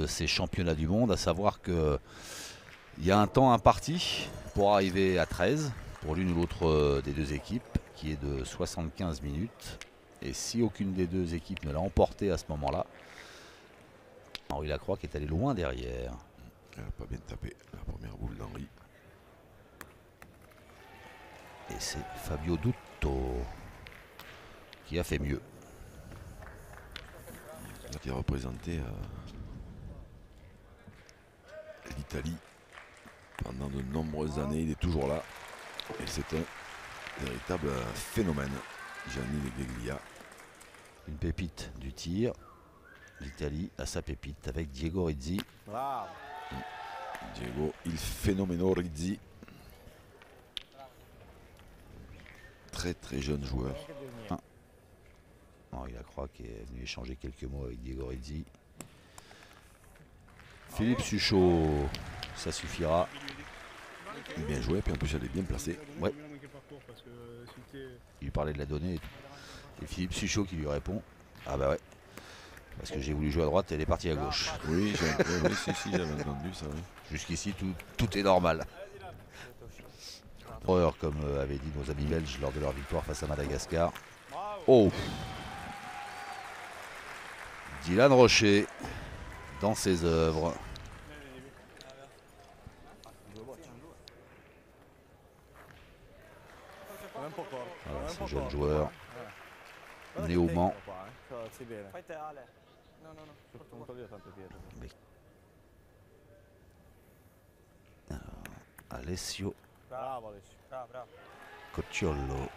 ces championnats du monde, à savoir que il y a un temps imparti pour arriver à 13 pour l'une ou l'autre des deux équipes, qui est de 75 minutes. Et si aucune des deux équipes ne l'a emporté à ce moment-là, Henri Lacroix qui est allé loin derrière. Elle n'a pas bien tapé la première boule d'Henri. Et c'est Fabio Dutto qui a fait mieux. Qui a représenté l'Italie pendant de nombreuses années. Il est toujours là. Et c'est un véritable phénomène. Gianni Legaglia. Une pépite du tir. L'Italie a sa pépite avec Diego Rizzi. Bravo. Diego il fenomeno Rizzi. Très très jeune joueur. Henri Lacroix qui est venu échanger quelques mots avec Diego Rizzi. Philippe Suchot, ça suffira. Bien joué, puis en plus elle est bien placée. Ouais. Il lui parlait de la donnée. Et Philippe Suchot qui lui répond: ah bah ouais, parce que j'ai voulu jouer à droite et elle est partie à gauche. Oui, j'avais entendu ça. Oui. Jusqu'ici tout est normal. Comme avaient dit nos amis belges lors de leur victoire face à Madagascar. Oh, Dylan Rocher dans ses œuvres. Voilà, ces jeunes joueurs nés au Mans. Alessio Cocciollo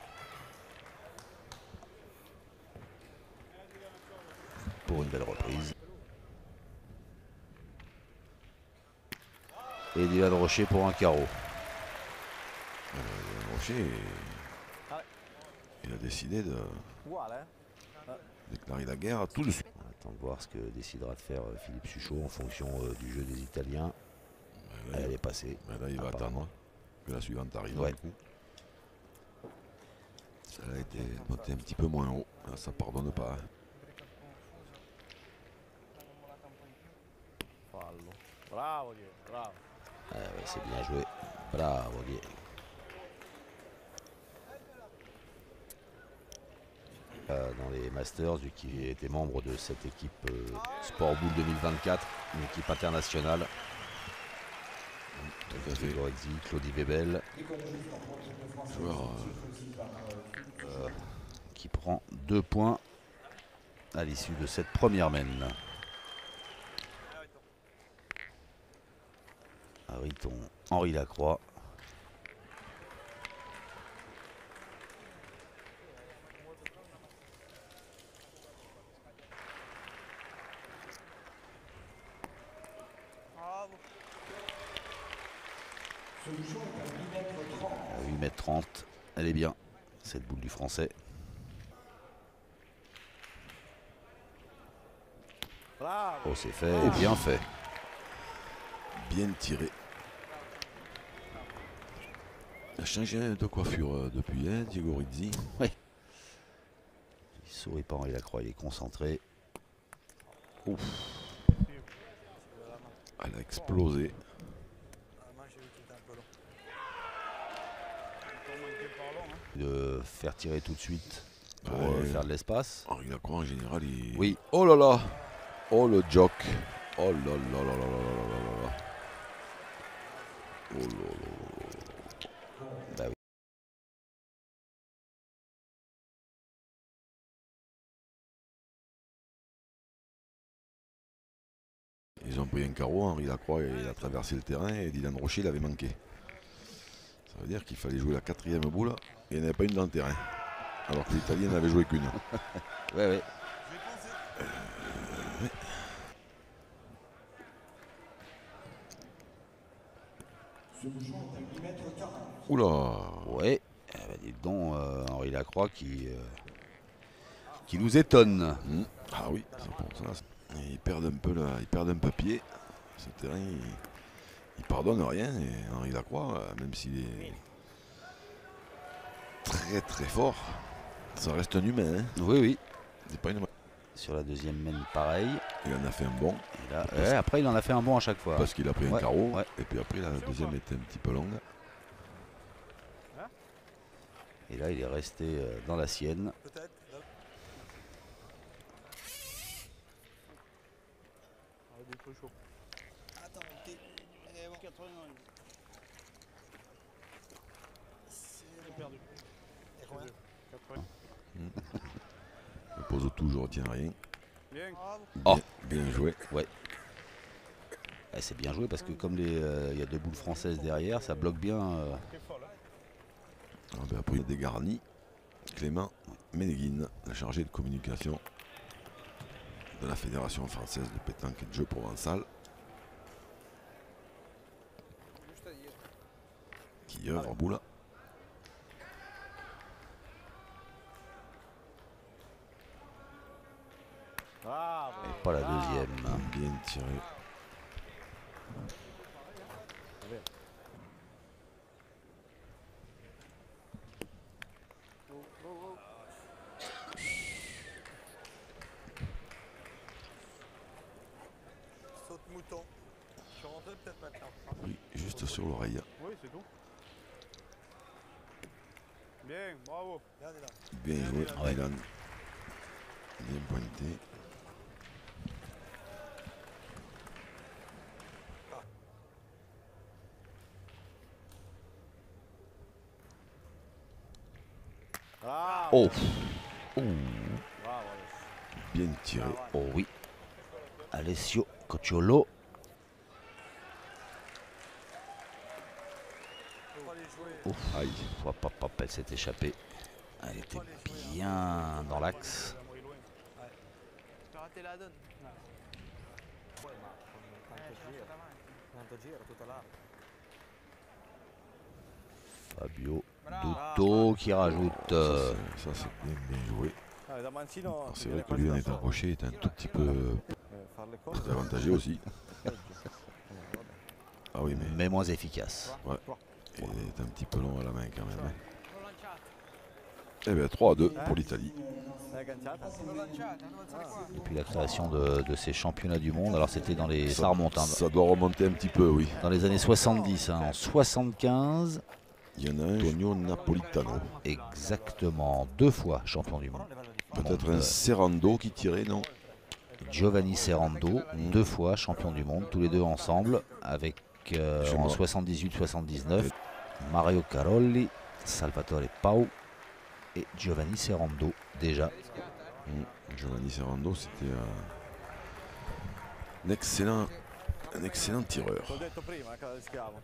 pour une belle reprise. Et Dylan Rocher pour un carreau. Rocher, il a décidé de déclarer la guerre tout de suite. On attend de voir ce que décidera de faire Philippe Suchot en fonction du jeu des Italiens. Là, Elle est passée. Là, il va attendre que la suivante arrive. Ouais. Ça a été monté un petit peu moins haut. Là, ça pardonne pas. Bravo, Diego, bravo. Ouais, c'est bien joué. Bravo, Diego. Dans les Masters, vu qu'il était membre de cette équipe Sport Boule 2024, une équipe internationale. Diego Rizzi, Claudie Webel, Joueur qui prend 2 points à l'issue de cette première mène. Ariton, Henri Lacroix. À 8,30 m, elle est bien, cette boule du français. Oh, c'est fait, bien fait. bien tiré. Il a changé de coiffure depuis, hein, Diego Rizzi. Oui. Il sourit pas, Henri Lacroix, il est concentré. Ouf. Elle a explosé. De faire tirer tout de suite pour faire de l'espace. Henri Lacroix en général, il... Oui. Oh là là. Oh le jock. Oh là là là là là là là là. Oh là là. Bah oui. Ils ont pris un carreau, Henri Lacroix il a traversé le terrain et Dylan Rocher l'avait manqué. Ça veut dire qu'il fallait jouer la 4e boule et il n'y en avait pas une dans le terrain. Alors que l'Italien n'avait joué qu'une. Ouais, ouais. Ouais. Oula. Ouais. Eh ben, dis donc, Henri Lacroix qui nous étonne. Ah oui, c'est pour ça. Ils perdent un peu là, ils perdent un peu pied. Ce terrain, il pardonne rien. Et Henri Lacroix, même s'il est très très fort, ça reste un humain. Hein. Oui, oui. C'est pas une... Sur la deuxième mène, pareil. Il en a fait un bon. Après, il en a fait un bon à chaque fois. Parce qu'il a pris un Ouais, carreau. ouais. Et puis après, la deuxième était un petit peu longue. Et là, il est resté dans la sienne. Peut-être. Des trucs chauds. Attends, t'es bon. 80. C'est Perdu. Et combien 80. Le pose tout, je retiens rien. Bien. Oh. Bien joué. Eh, c'est bien joué parce que comme il y a deux boules françaises derrière, ça bloque bien. T'es folle, hein. Ah ben après, il dégarni. Clément Ménéguine, la chargée de communication de la Fédération française de pétanque et de jeux provençal, qui œuvre à Boula. Bravo. Et pas la deuxième. Bien tiré. Saute mouton. Je suis rentré peut-être maintenant. Oui, juste sur l'oreille. Oui, c'est tout. Bien, bravo. Là, on est là. Bien joué, Ouais. Dylan. Bien pointé. Bravo. Oh. Bravo. Bien tiré. Oh oui. Alessio Cocciolo. Faut pas les jouer. Ouf. Aïe. Hop, hop, hop, elle s'est échappée. Elle était bien dans l'axe. Tu as raté la donne. Tanto gira tutta là. Fabio Dutto qui rajoute. Ça, c'est bien joué. Ah, da Mancino, Alors, c'est vrai que lui, en étant rocher, est un tout petit peu fare le cose. avantagé aussi. Ah oui, Mais moins efficace. il est un petit peu long à la main quand même. Hein. Eh bien, 3-2 pour l'Italie. Agganciata. Depuis la création de ces championnats du monde, alors c'était dans les. Ça remonte, hein, Ça doit remonter un petit peu, oui. dans les années 70. Hein. En 75, Il y en a un, Antonio Napolitano. exactement 2 fois champion du monde. Peut-être un Serrando qui tirait, non? Giovanni Serrando, 2 fois champion du monde, tous les deux ensemble, avec en 78-79, Mario Carolli, Salvatore Pau et Giovanni Serrando déjà. Giovanni Serrando, c'était un excellent tireur. T'ho detto prima, la casa di schiavo.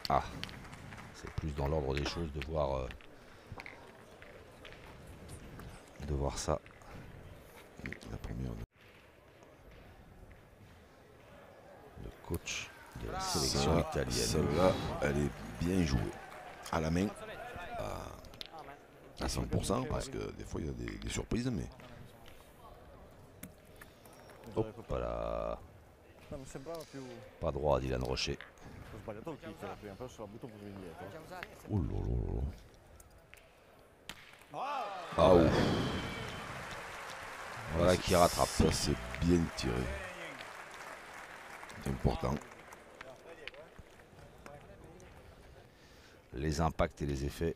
Ah, c'est plus dans l'ordre des choses de voir ça. La première. Le coach de la sélection italienne. Celle-là, elle est bien jouée. À la main, à 100%, parce que des fois il y a des surprises, mais Hop là, No, mi sembrava più. pas droit à Dylan Rocher. Ho sbagliato il kick prima, però se la butto un po' più indietro. oh là là là. Ah ouf. Voilà qui rattrape. Ça c'est bien tiré. Important. Les impacts et les effets.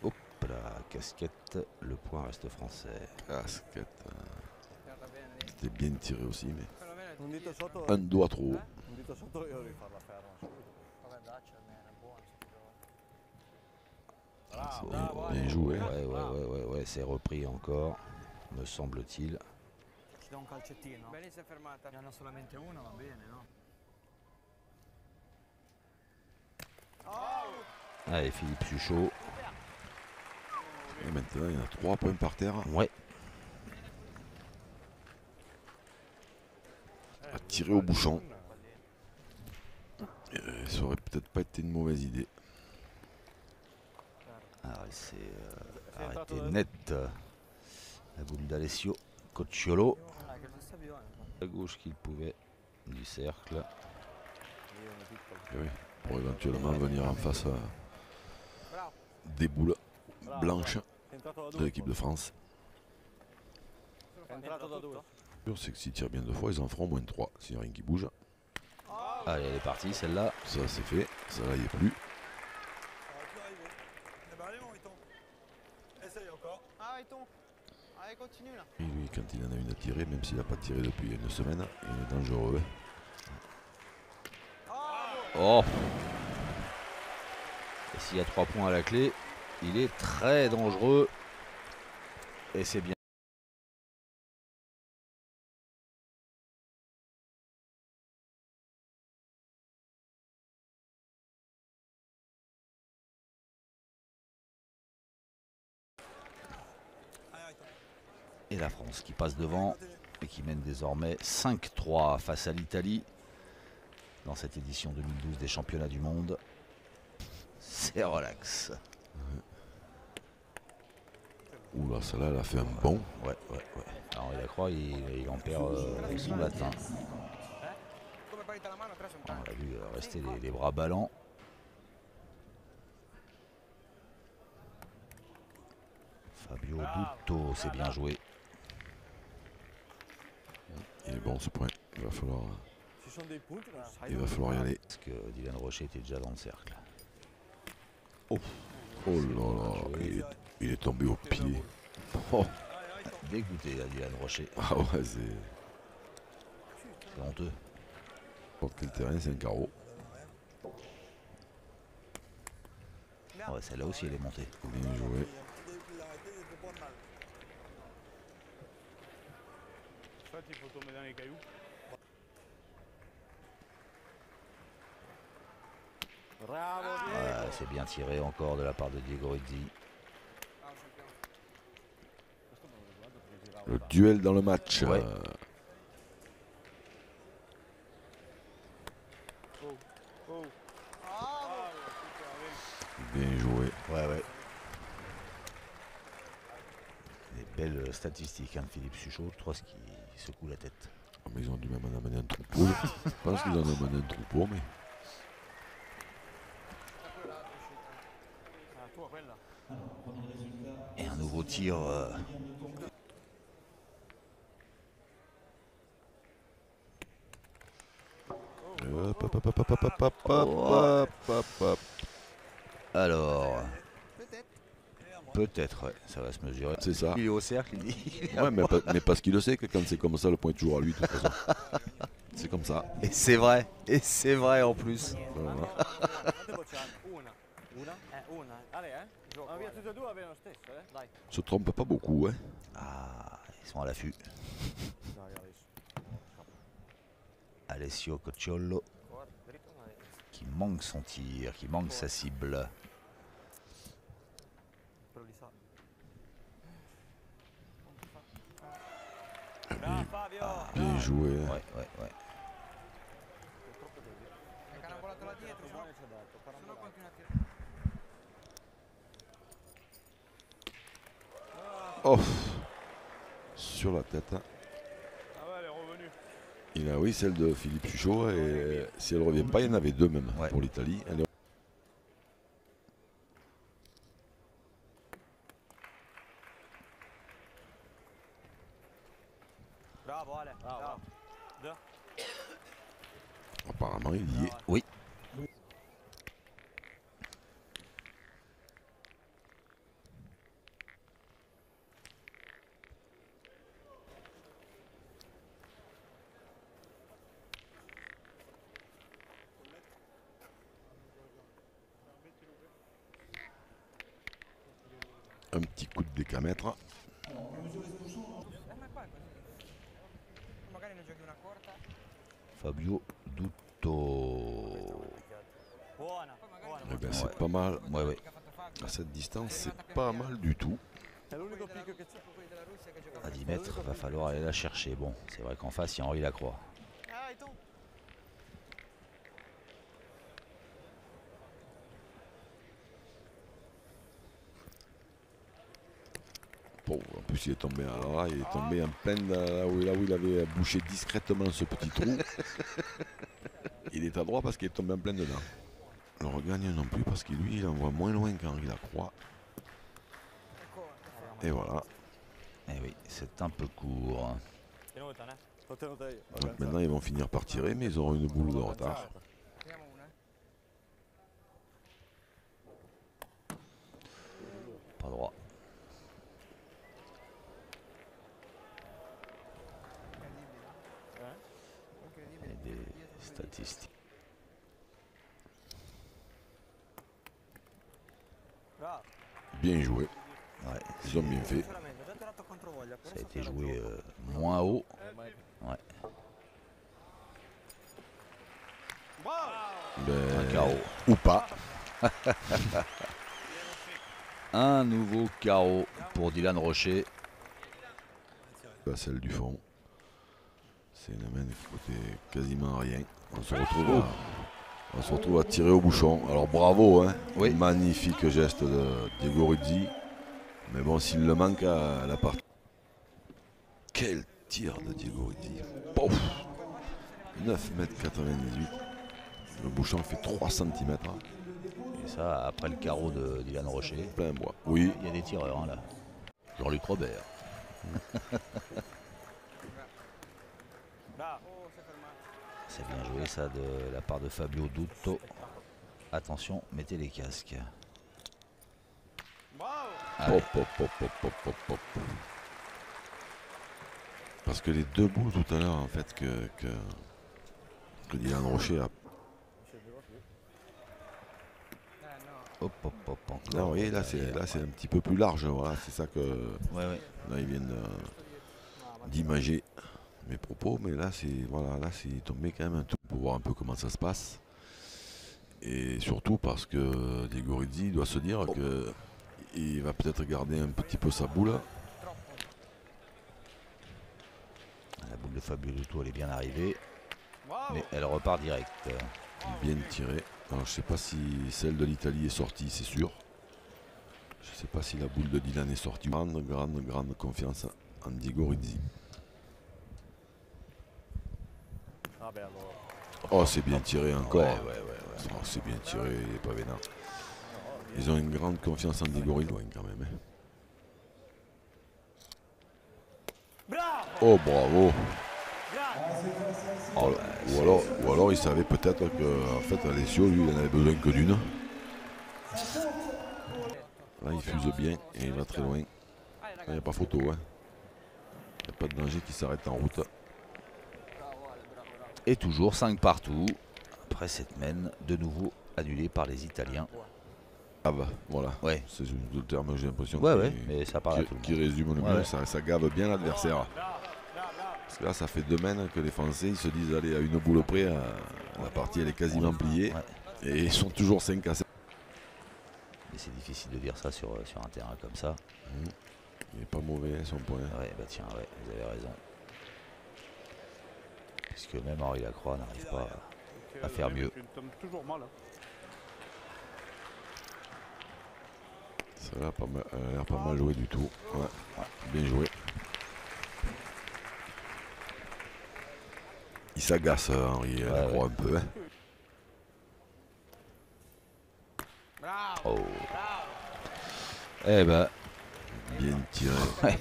Hop là, casquette, le point reste français. Casquette. C'était bien tiré aussi, mais Un dito sotto. un doigt trop haut. Un dito sotto io devi farla ferma. Ah, c'est bien joué. Ouais, c'est repris encore, me semble-t-il. Ci do un calcettino. Bene, si è fermata. Ne hanno solamente uno, va bene, no? Allez, Philippe Suchot. Et maintenant, il y en a 3 points par terre. Ouais, À tirer au bouchon. Ça aurait peut-être pas été une mauvaise idée. alors c'est arrêté net. La boule d'Alessio Cocciolo. À gauche qu'il pouvait du cercle. Et oui, pour éventuellement venir en face des boules. blanche È entrato da de due. l'équipe de France. È entrato da due. Le sûr, c'est que s'ils tirent bien 2 fois, ils en feront moins 3. S'il n'y a rien qui bouge, Allez, elle est partie celle-là. ça c'est fait. Ça là, il n'y est plus. Eh ben allez mon Riton. Essaye encore. Ah Riton. Allez continue là. Et lui, quand il en a une à tirer, même s'il n'a pas tiré depuis une semaine, il est dangereux. Oh. Et s'il y a 3 points à la clé, il est très dangereux. Et c'est bien. Et la France qui passe devant et qui mène désormais 5-3 face à l'Italie dans cette édition 2012 des championnats du monde. C'est relax. Oula, celle-là, elle a fait un bond. Ouais. Alors il croit, il en perd son latin. On l'a vu rester les bras ballants. Fabio Dutto, c'est bien joué. Il est bon ce point. Il va falloir, Ci sono dei punti che non sai il va dove falloir y aller. Parce que Dylan Rocher était déjà dans le cercle. Oh là là, il est tombé au pied. Oh, Dégoûté à Dylan Rocher. ah ouais, c'est C'est honteux. n'importe quel terrain, c'est un carreau. Ouais, celle-là aussi elle est montée. Bien joué. En fait, il faut tomber dans les cailloux. Bravo Diego. Ouais, c'est bien tiré encore de la part de Diego Rizzi. Le duel dans le match. Ouais. Bien joué. Ouais. Des belles statistiques, hein, Philippe Suchot. Je pense qu'il secoue la tête. Ah, mais ils ont dû même en amener un troupeau. Je pense qu'ils en ont amené un troupeau, mais Et un nouveau tir. Hop. Alors. Peut-être, ouais, ça va se mesurer. C'est ça. Il est au cercle, il dit. Ouais, mais parce qu'il le sait que quand c'est comme ça, le point est toujours à lui de toute façon. C'est comme ça. Et c'est vrai en plus. Voilà. Quante bocce hanno? Una. Una? Una. Allez, Gioco. Ma via tutte e due va bene lo stesso, Dai. Se trompe pas beaucoup, hein. Ah, ils sont à l'affût. Dai adesso. Alessio Cocciollo Guarda, dritto una destra. qui manque son tir, qui manque sa cible. Quello li sa. Bravo Fabio! Bien joué. Hein. Ouais. Hai carambolato là dietro, se no Ci ha dato, continua a tirare. Oh. Sur la tête. Hein. Ah ouais, elle est revenue. Il a, oui, celle de Philippe Suchot. Et si elle ne revient pas, il y en avait deux même Ouais. pour l'Italie. Elle est- Bravo Ale! Bravo! Apparemment, il y est. Oui. Un petit coup de décamètre. Ma qua è così. Magari ne giochi una corta. Fabio Dutto. Buona! Eh ben, c'est pas mal. Ouais. Che ha fatto Fabio. À cette distance, c'est pas mal du tout. È l'unico picco che c'è. Quelli della Russia che giocano. À 10 mètres, va falloir aller la chercher. Bon, c'est vrai qu'en face, il y a Henri Lacroix. Ah, tu. Bon, en plus, il est tombé là, il est tombé en pleine là où il avait bouché discrètement ce petit trou. Il est à droite parce qu'il est tombé en plein dedans. Le regagne non plus parce que lui, il envoie moins loin qu'Henri Lacroix. Et voilà. Eh oui, c'est un peu court. Tenuta, né? L'ho tenuta io. Donc maintenant, ils vont finir par tirer, mais ils auront une boule de retard. Tiriamo una. Pas droit. Et des statistiques. Bravo. Bien joué. Ouais, Ils ont bien fait. Veramente, ho già tirato a controvoglia. ça a été joué moins haut. Ouais, Ben, un carreau. ou pas. Un nouveau carreau pour Dylan Rocher. La celle du fond. C'est une main qui coûtait quasiment rien. On se retrouve à tirer au bouchon. Alors bravo, hein. Oui. Magnifique geste de Diego Rizzi. Mais bon, s'il le manque à la partie. Quel tir de Diego Rizzi. Pouf, 9,98 m. Le bouchon fait 3 cm. Et ça, après le carreau de Dylan Rocher. Plein bois. Oui, Il y a des tireurs hein, là. Jean-Luc Robert. Bravo. C'est bien joué ça de la part de Fabio Dutto. Attention, mettez les casques. Allez. Hop, hop, hop, hop, hop, hop, hop. Parce que les deux boules tout à l'heure, en fait, que Dylan Rocher a. Hop, hop, hop, encore. Là, vous voyez, là, c'est un petit peu plus large. Voilà, c'est ça que. Ouais, ouais. Là, ils viennent d'imager mes propos, mais là, c'est tombé quand même un tout pour voir un peu comment ça se passe. Et surtout parce que Diego Rizzi doit se dire que il va peut-être garder un petit peu sa boule. La boule de Fabio Dutto, elle est bien arrivée. Mais elle repart direct. Bien tiré. Alors, je sais pas si celle de l'Italie est sortie, c'est sûr. Je sais pas si la boule de Dylan est sortie. Grande confiance en Diego Rizzi. Vabbè, allora. Oh, c'est bien tiré encore. Ouais. Oh, c'est bien tiré, il est pas vénard. Ils ont une grande confiance en Diego Rizzi quand même. Hein. Bravo! Oh, bravo. Grande! Ou alors il savait peut-être qu'en fait Alessio, lui, il en avait besoin que d'une. Là, il fuse bien et il va très loin. Il n'y a pas photo. Hein. Il n'y a pas de danger qui s'arrête en route. Et toujours 5 partout. Après cette mène, de nouveau annulée par les Italiens. Ah bah, voilà. Ouais. C'est le terme, j'ai l'impression. Ouais, mais ça parle à tout le qui monde. résume le Ouais, mieux, ouais. ça gave bien l'adversaire. Parce que là, ça fait 2 mènes que les Français ils se disent allez, à une boule près, la partie elle est quasiment pliée. Ouais. Et ils sont toujours 5 à 7. Mais c'est difficile de dire ça sur un terrain comme ça. Il n'est pas mauvais son point. Ouais, bah tiens, ouais, vous avez raison. Puisque même Henri Lacroix n'arrive pas à faire mieux. Tu tombes toujours mal. Hein. Ça a l'air pas mal joué du tout. Ouais. Bien joué. Il s'agace Henri Lacroix un peu. Hein. Oh. Eh ben, Bien tiré.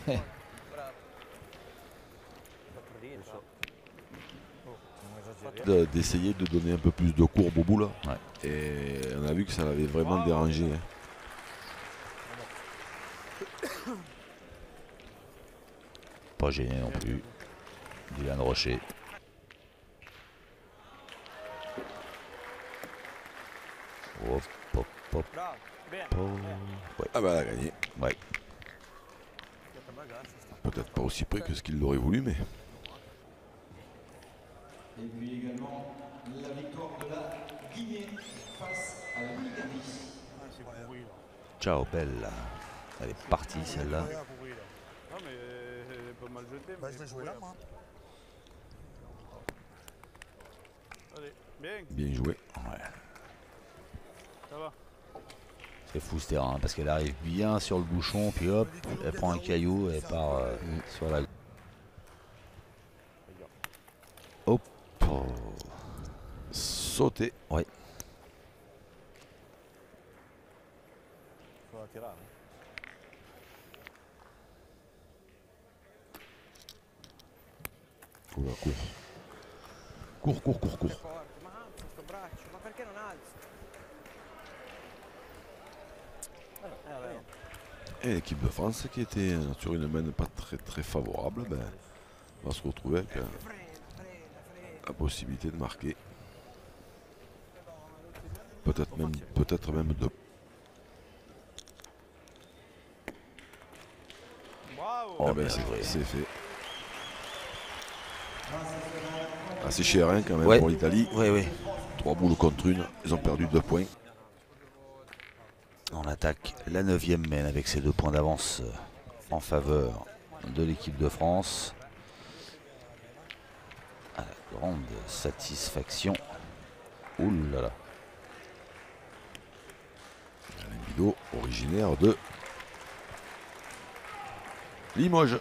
D'essayer de donner un peu plus de courbe au bout là. Ouais. Et on a vu que ça l'avait vraiment dérangé. Hein. pas gêné non plus. Dylan Rocher. Hop, hop, hop, Bravo, bene. hop. Ouais. Ah bah elle a gagné. Ouais. Peut-être pas aussi près que ce qu'il l'aurait voulu, mais. Et puis également la victoire de la Guinée face à la Bulgarie. Ah, c'est pourri là. Ciao, belle. Elle est partie celle-là. C'est pourri là. Non mais elle est pas mal jetée. Bah, mais je l'ai c'est joué pourri, là, hein. moi. Allez, bien, Bien joué. Ouais. ça va. C'est fou ce terrain, hein, parce qu'elle arrive bien sur le bouchon, puis hop, elle prend un caillou et elle part sur la... Hop. Oh. Sauté. Ouais. Faut la tirare. faut la cour. Cours, cours, cours, cours. Forte, ma alza sto braccio, ma perché non alzi? Et l'équipe de France qui était sur une main pas très favorable, ben, va se retrouver avec la possibilité de marquer. Peut-être même deux. Bravo. Oh, Ah ben, bien c'est joué. c'est fait. Assez cher hein, quand même Ouais. pour l'Italie. Oui, oui. 3 boules contre une. Ils ont perdu 2 points. On attaque la 9e mène avec ses 2 points d'avance en faveur de l'équipe de France. À la grande satisfaction. Ouh là là. Alain Guido, originaire de Limoges.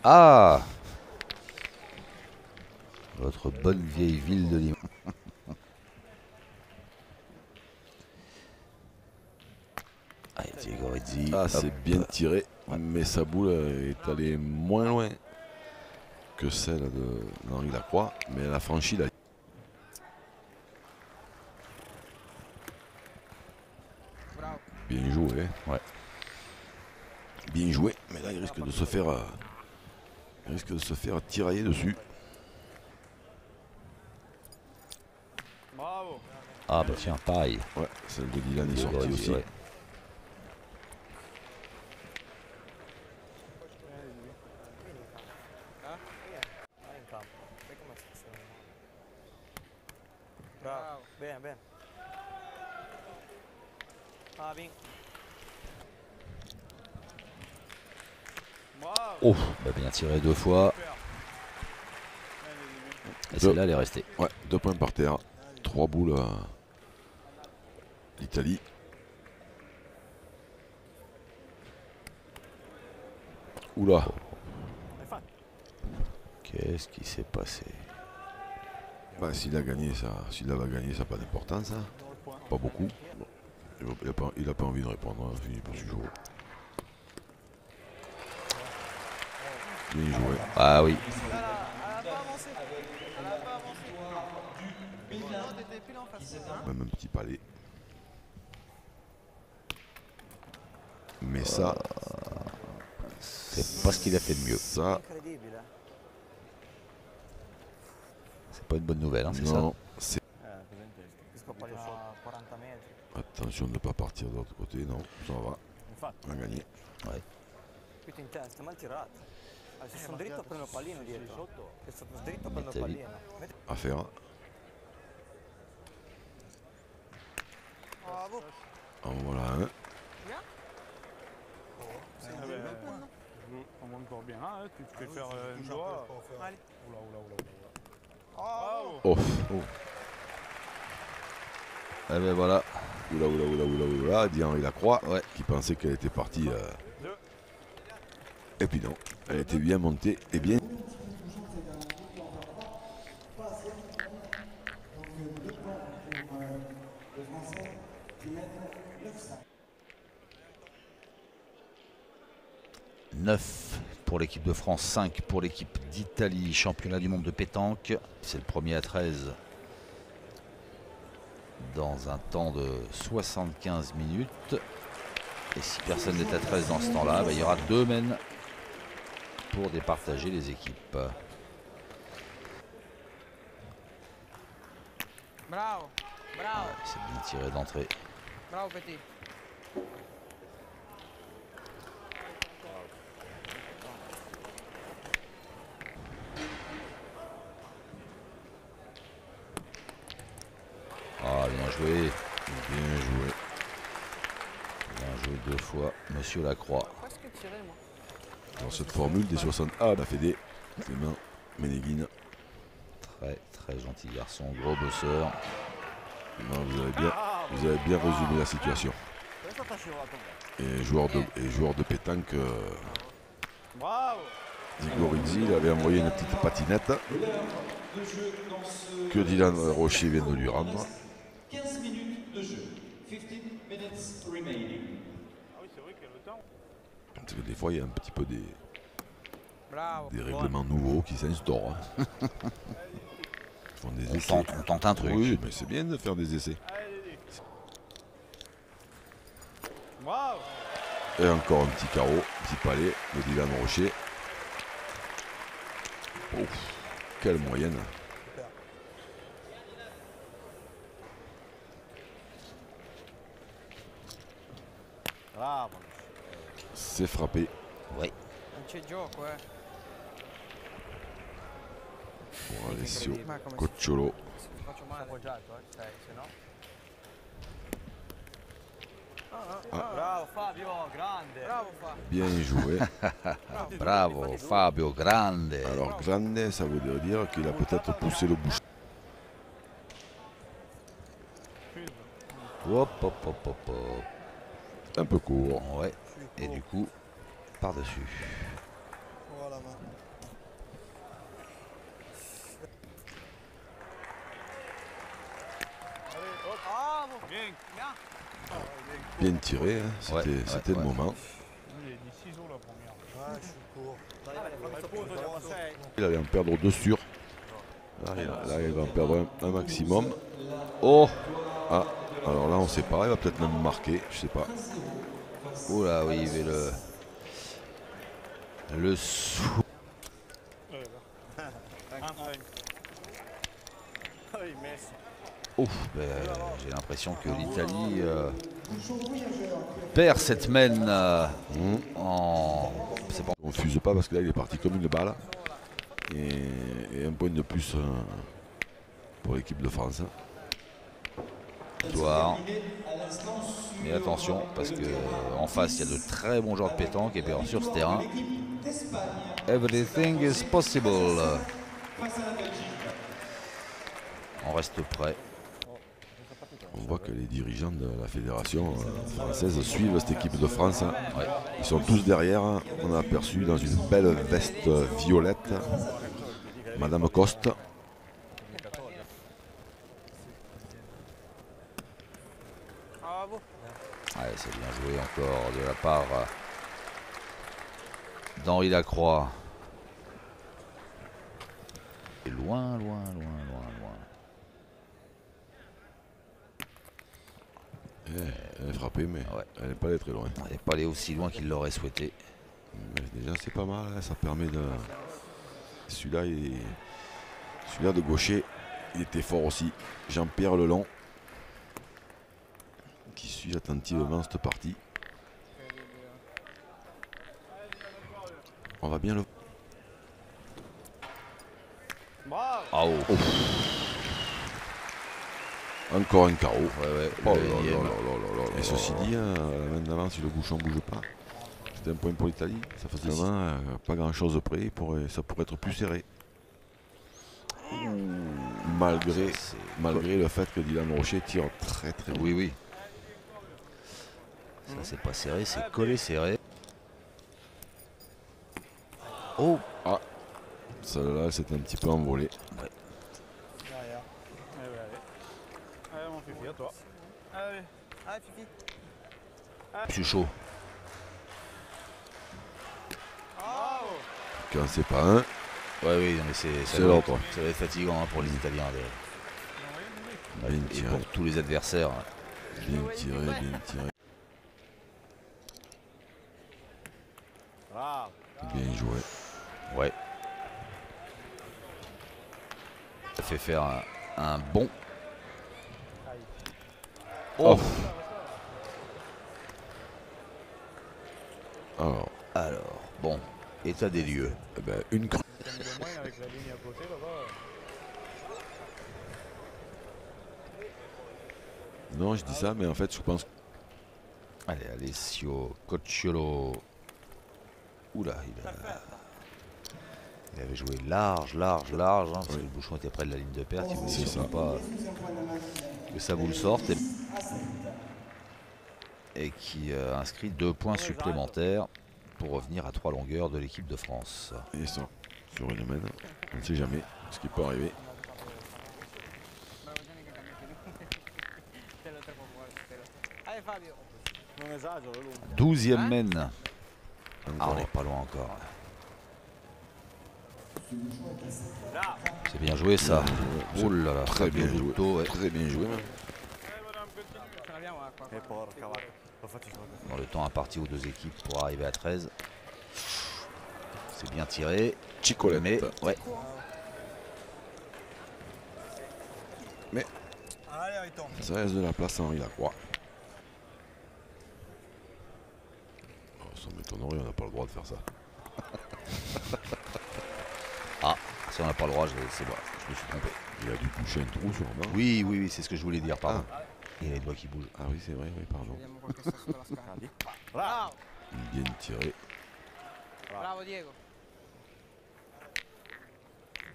Ah, votre bonne vieille ville de Limoges. Allez, Diego Rizzi. Ah, Hop. c'est bien tiré, mais sa boule est allée moins loin que celle d'Henri Lacroix, mais elle a franchi la. Bravo. Bien joué. Hein. Ouais. Bien joué, mais là il risque de se faire tirailler dessus. Bravo. Ah bah tiens, pareil. Ouais, celle de Dylan est Diego sortie Rizzi, aussi. ouais. Vai in campo. Vedi come funziona. Bravo. Bene, bene. Ah, Vin. Bravo. Oh, bah bien tiré 2 fois. Et celle-là, elle est restée. Ouais, 2 points par terre. 3 boules à l'Italie. Oula. Qu'est-ce qui s'est passé? Bah, s'il a gagné, s'il avait gagné, ça n'a pas d'importance. Hein. Pas beaucoup. Bon, il n'a pas envie de répondre. Hein. Fini pour ce jour. Bien joué. Ah oui. Elle a pas avancé. Elle a pas avancé. Non, t'étais pile en face. Hein? Même un petit palais. Mais ça, C'est pas ce qu'il a fait de mieux. ça, Incredibile. C'est pas une bonne nouvelle, hein, c'est ça? non. C'est... Capisco poi a 40 metri. Attention de ne pas partir de l'autre côté. Non, ça va. On a gagné. Qui in testa, mal tirato. Se sono dritto prendo il pallino dietro. Se sono dritto prendo il Mettevi. pallino. À faire. Bravo. En voilà un. Ah ben, on monte encore bien. Hein, tu te fais faire une doigt. Allez. Oula, oula, oula, oula. Bravo. Bravo. Oh. Eh ben voilà. Oula. Dit Henri Lacroix, qui pensait qu'elle était partie. Et puis non, elle était bien montée et bien. « 9 pour l'équipe de France, 5 pour l'équipe d'Italie, championnat du monde de pétanque. C'est le premier à 13 dans un temps de 75 minutes. Et si personne n'est à 13 dans ce temps-là, bah, il y aura 2 mènes pour départager les équipes. Bravo. Bravo. C'est bien tiré d'entrée. Bravo Petit. Ah, bien joué. Bien joué. Bien joué 2 fois, Monsieur Lacroix. Presque tiré moi. Dans cette formule des 60 A, on a fait des Clément Ménéguine. Très gentil garçon, gros bosseur. Non, vous avez bien résumé la situation. Questo sta scivolato un po'. Et joueur de pétanque, Bravo. Diego Rizzi, il avait envoyé une petite patinette que Dylan Rocher vient de lui rendre. 15 minutes de jeu. 15 minutes remaining. Ah oui, c'est vrai qu'il y a le temps. Parce que des fois, il y a un petit peu Bravo. des règlements nouveaux qui s'instaurent. Hein. Ils font des essais. On tente un truc. Oui, mais c'est bien de faire des essais. Waouh. Et encore un petit carreau, petit palais de Dylan Rocher. Ouf, quelle moyenne. Bravo. C'est frappé Oui. Non c'è gioco, pour Alessio Ma come Cocciolo. si faccio male. Appoggiato, se no. Bravo Fabio, grande. Bravo Fabio. Bien joué. Bravo Fabio, grande. Alors grande, ça voudrait dire qu'il a peut-être poussé le bouchon. Hop, hop, hop, hop, hop. Un peu court. Ouais. Et du coup, par-dessus. Voilà, ma. Bravo. Bien. Bien tiré, hein. C'était Ouais, c'était ouais. le moment. Il a dit ciseaux la première. Ah, je suis court. Il allait en perdre 2 sur. Là, il va en perdre un maximum. Oh. Ah, alors là on sait pas, il va peut-être même marquer, je sais pas. Oula, oui, il y avait le sou. Ouf, ben, j'ai l'impression que l'Italie perd cette mène en. C'est bon. On fuse pas parce que là il est parti comme une balle. Et un point de plus pour l'équipe de France. Hein. Victoire. Mais attention, parce que en face, il y a de très bons joueurs de pétanque. Et puis alors, sur ce terrain, everything is possible. On reste prêt. On voit que les dirigeants de la fédération française suivent cette équipe de France. Hein. Ouais. Ils sont tous derrière. On a aperçu dans une belle veste violette Madame Coste. Bravo. Ouais, c'est bien joué encore de la part d'Henri Lacroix. Et loin, loin, loin, loin, loin. Elle est frappée, mais Ouais. elle n'est pas allée très loin. On n'est pas allé aussi loin qu'il l'aurait souhaité. Mais déjà, c'est pas mal. Hein, ça permet de. Celui-là de gaucher, il était fort aussi. Jean-Pierre Lelon, qui suit attentivement cette partie. On va bien le. Ah oh. Encore un carreau. Ouais, ouais. Oh le là là énième. là là là là. Et ceci dit, hein, la main d'avant, si le bouchon ne bouge pas, c'était un point pour l'Italie. Ça fait vraiment pas grand chose près. Ça pourrait être plus serré. Malgré, malgré le fait que Dylan Rocher tire très très loin. Oui, oui. Ça, c'est pas serré, c'est collé serré. Oh. Ah, celle-là, c'était un petit peu envolé. Derrière. Allez, allez. Allez, mon fifi, à toi. Allez. Allez, Fifi. Je suis chaud. Quand c'est pas un, Ouais, oui, non, mais ça c'est doit l'autre. ça va être fatigant hein, pour les Italiens. Bien Et tiré, pour tous les adversaires. bien tiré, bien tiré. Bravo. Bien joué. Ouais. Ça fait faire un bon. Oh. Alors, bon, état des lieux. Eh ben, une crue. T'as mis le moins avec la ligne à côté là-bas. Non, je dis ça, mais en fait, je pense. Allez, Alessio Cocciolo. Oula, il avait joué large, large, large, hein, parce que le bouchon était près de la ligne de perte. Il voulait C'est surtout ça. pas que ça vous le sorte. Et qui inscrit 2 points supplémentaires pour revenir à 3 longueurs de l'équipe de France. Et ça, sur une main, on ne sait jamais ce qui peut arriver. Allez, Fabio. Non esagero, lui. 12e mène. Ah, on n'est pas loin encore. C'est bien joué ça. Oh là là, Très bien joué. Bulto, ouais. Très bien joué même. Ce l'abbiamo acqua. E porca vacca, lo faccio solo così. Dans le temps imparti aux deux équipes pour arriver à 13. C'est bien tiré. Chicolette. Mais ouais, Allez, Riton. Ça reste de la place à Henri Lacroix. Oh, ça m'étonnerait, on n'a pas le droit de faire ça. si on n'a pas le droit, c'est bon, je me suis trompé. Il a dû toucher un trou sur la main. Oui, oui, oui, c'est ce que je voulais dire, pardon. Il y a les doigts qui bougent. Ah oui, c'est vrai, oui, pardon. Vediamo qualche sta sotto la scala. Bravo. Bien tiré. Bravo Diego.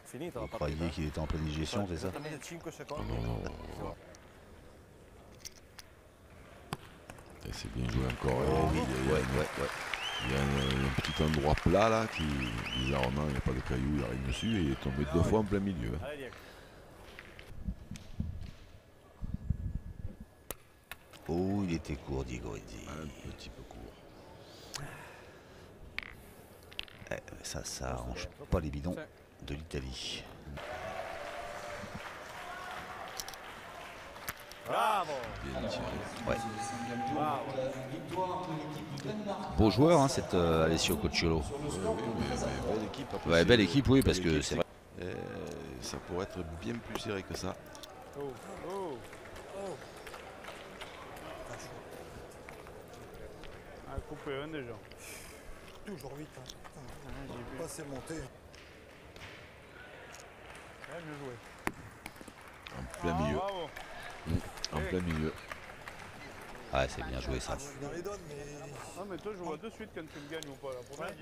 Finito Vous la partita. croyez qu'il était en pleine digestion, c'est ça? Esattamente 5 Oh secondi. non, non, non. Et c'est bien joué encore. Oh oui, Il y a- ouais, ouais, ouais. il y a un petit endroit plat là qui, bizarrement, il n'y a pas de cailloux, il n'y a rien dessus et il est tombé deux fois en plein milieu. Hein. Allez, Diego. Oh, il était court, Diego Rizzi. Un petit peu court. Ça arrange pas les bidons de l'Italie. Bravo. Bien tiré. Ouais. Victoire de l'équipe du Danemark. Beau joueur, hein, cette Alessio Cocciolo. Oui, mais belle équipe. après, Ouais, c'est- belle équipe, oui, parce que l'équipe, c'est vrai. Ça pourrait être bien plus serré que ça. Oh, oh. Ah, coupé un déjà. Toujours vite. Hein. J'ai vu. Pas c'est monté. Ouais, bien joué. En plein milieu. Bravo. En plein milieu. Ouais, c'est bien joué ça. Je suis dans les donnes, mais. Non, mais toi, je vois de suite quand tu le gagnes ou pas. La première,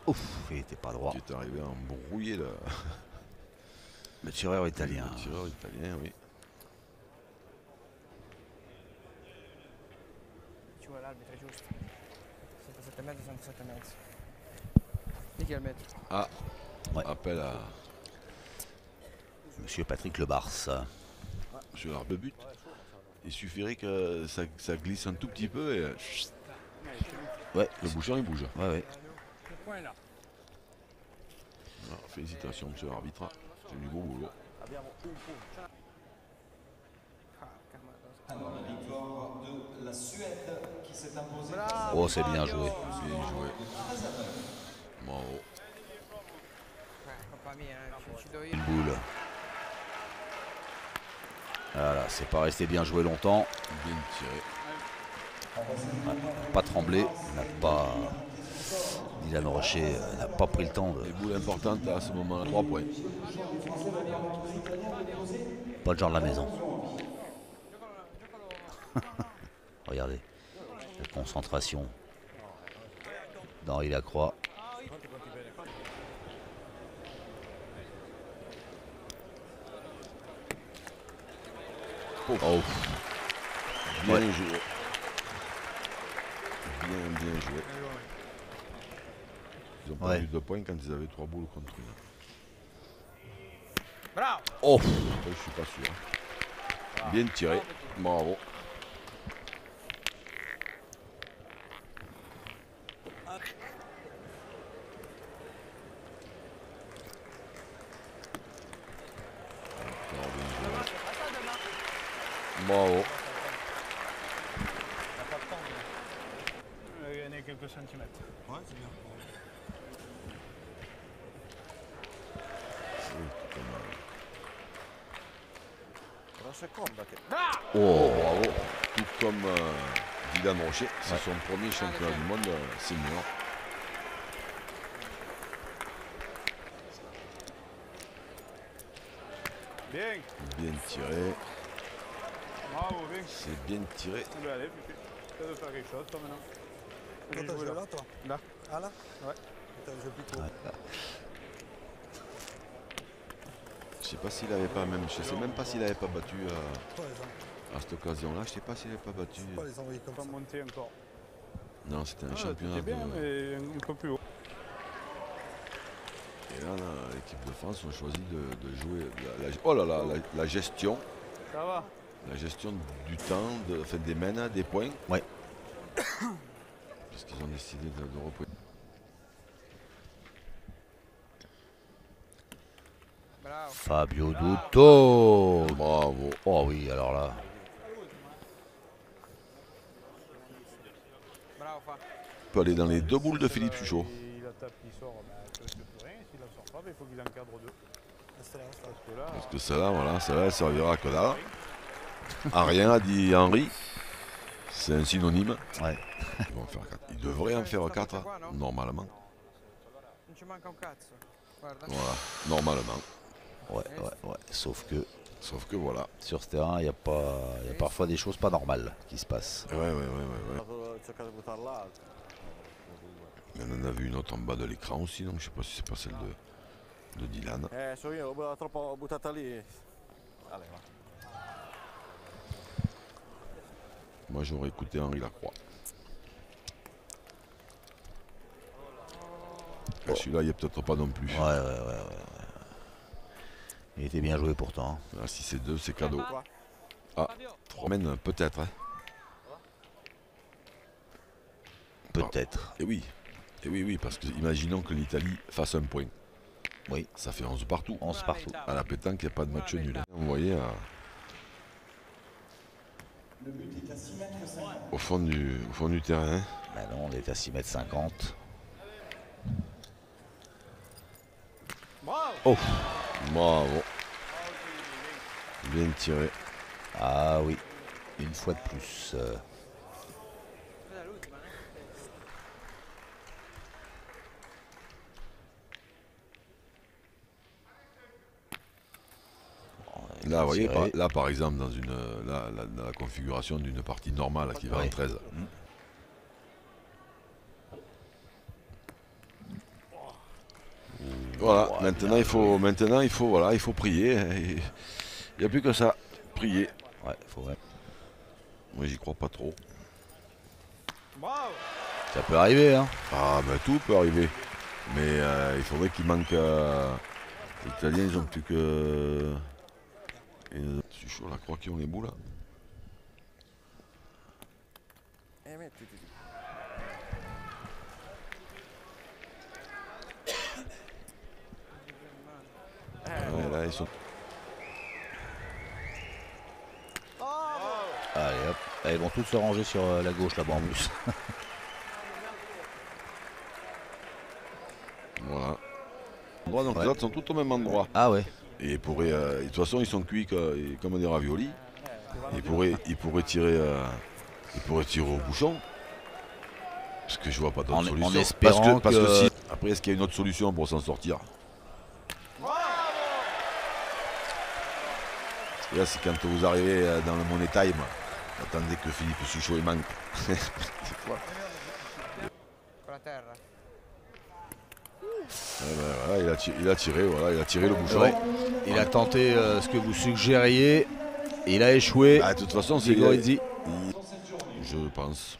Ouf, il était pas droit. Tu es arrivé à embrouiller Le tireur italien. le tireur italien, oui. Ci vuole l'arbitro, giusto? 77,5, 77,5. Di chi è il metro? Ah, Ouais. appel à Monsieur Patrick Lebars. sur l'arbre de but. Il suffirait que ça glisse un tout petit peu et Ouais, le bouchon il bouge. ouais, ouais. Il point è là. Alors, félicitations monsieur l'arbitre, c'est du beau boulot. Abbiamo un punto. Alors, la victoire de la Suède qui s'est imposée. Oh, c'est bien joué. Bien joué. Bravo. Colpa mia, ci do io. Une boule. Voilà, c'est pas resté bien joué longtemps. Bien tiré. Pas tremblé. N'a pas. Dylan Rocher n'a pas pris le temps de. Les boules importantes à ce moment-là, 3 points. Pas le genre de la maison. Regardez. La concentration d'Henri Lacroix. Oh. Bien Ouais. joué. Bien joué. Ils ont pas Ouais. eu 2 points quand ils avaient 3 boules contre une. Bravo! Oh. Après, je suis pas sûr. Bien tiré. Bravo. Encore bien joué. Bravo. Il a gagné quelques centimètres. Ouais, c'est bien. Una seconda che... Oh. Bravo. Tout comme Dylan Rocher, c'est son premier championnat du monde senior. Bien. Bien tiré. Bravo, bien. C'est bien tiré. Eh ben, allez, Pipi. Tu de faire quelque chose, toi, maintenant. Toi, Allez, t'as jouer joué là. là, toi? Là. Ah, là? Ouais. T'as joué plus tôt. Je sais pas s'il avait pas même, je sais même pas s'il avait pas battu Toi, les gens. à cette occasion-là. Je sais pas s'il avait pas battu. Faut pas les envoyer comme Pas ça. monter encore. Non, c'était un Ah, championnat. c'était bien, de- mais un peu plus haut. Et là, l'équipe de France a choisi de jouer oh là là, la gestion, Ça va. du temps, des mènes, des points. Ouais. Parce qu'ils ont décidé de reposer. Fabio Dutto. Bravo. Oh oui, alors là. On peut aller dans les deux boules de Philippe Suchot. Il la tape, il sort, ça risque plus rien. S'il la sort pas, il faut qu'il encadre deux. Parce que celle-là, voilà, celle-là, elle servira que là. À rien, a dit Henri. C'est un synonyme. Ouais. Ils vont en faire 4. Ils devraient en faire 4, normalement. Voilà, normalement. Ouais. Sauf que Voilà. sur ce terrain, il y a parfois des choses pas normales qui se passent. Ouais. Mais on en a vu une autre en bas de l'écran aussi, donc je sais pas si c'est pas celle de Dylan. Moi j'aurais écouté Henri Lacroix. Ah, celui-là, il n'y a peut-être pas non plus. Ouais. Il était bien joué pourtant. Ah, si c'est 2, c'est cadeau. Ah, 3 mènes peut-être. Hein. Peut-être. Et oui, parce que imaginons que l'Italie fasse un point. Oui. Ça fait 11 partout. 11 partout. À la pétanque, il n'y a pas de match nul. Hein. Vous voyez, au fond du terrain. Hein. Ben non, on est à 6,50 m. Oh. Bravo. Bien tiré. Ah oui, une fois de plus. Là, vous voyez, là par exemple, dans la configuration d'une partie normale qui va en 13. Voilà, maintenant il faut prier. Il n'y a plus que ça, prier. Ouais, faut vrai. Moi j'y crois pas trop. Ça peut arriver, hein. Ah ben tout peut arriver. Mais il faudrait qu'il manque. Les Italiens ils ont plus que. C'est chaud la croix qui ont les bouts là. Ouais, là ils sont. Allez hop. Ils vont tous se ranger sur la gauche là-bas en plus. Voilà. Donc les autres sont tous au même endroit. Ah ouais. Et de toute façon ils sont cuits comme des raviolis. Ils pourraient tirer au bouchon. Parce que je vois pas d'autre solution. En espérant parce que si. Après est-ce qu'il y a une autre solution pour s'en sortir? Et là c'est quand vous arrivez dans le Money Time. Attendez que Philippe Suchot il manque. Voilà, il a tiré le bouchon. Ouais. Il a tenté ce que vous suggériez. Il a échoué. Bah, de toute façon, c'est Gorizzi. Je pense.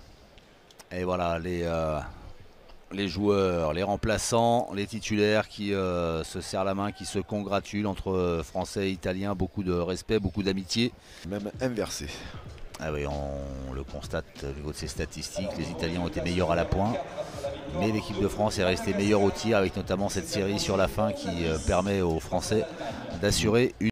Et voilà les joueurs, les remplaçants, les titulaires qui se serrent la main, qui se congratulent entre Français et Italiens. Beaucoup de respect, beaucoup d'amitié. Même inversé. Ah oui, on le constate au niveau de ses statistiques. Les Italiens ont été meilleurs à la pointe. Mais l'équipe de France est restée meilleure au tir avec notamment cette série sur la fin qui permet aux Français d'assurer une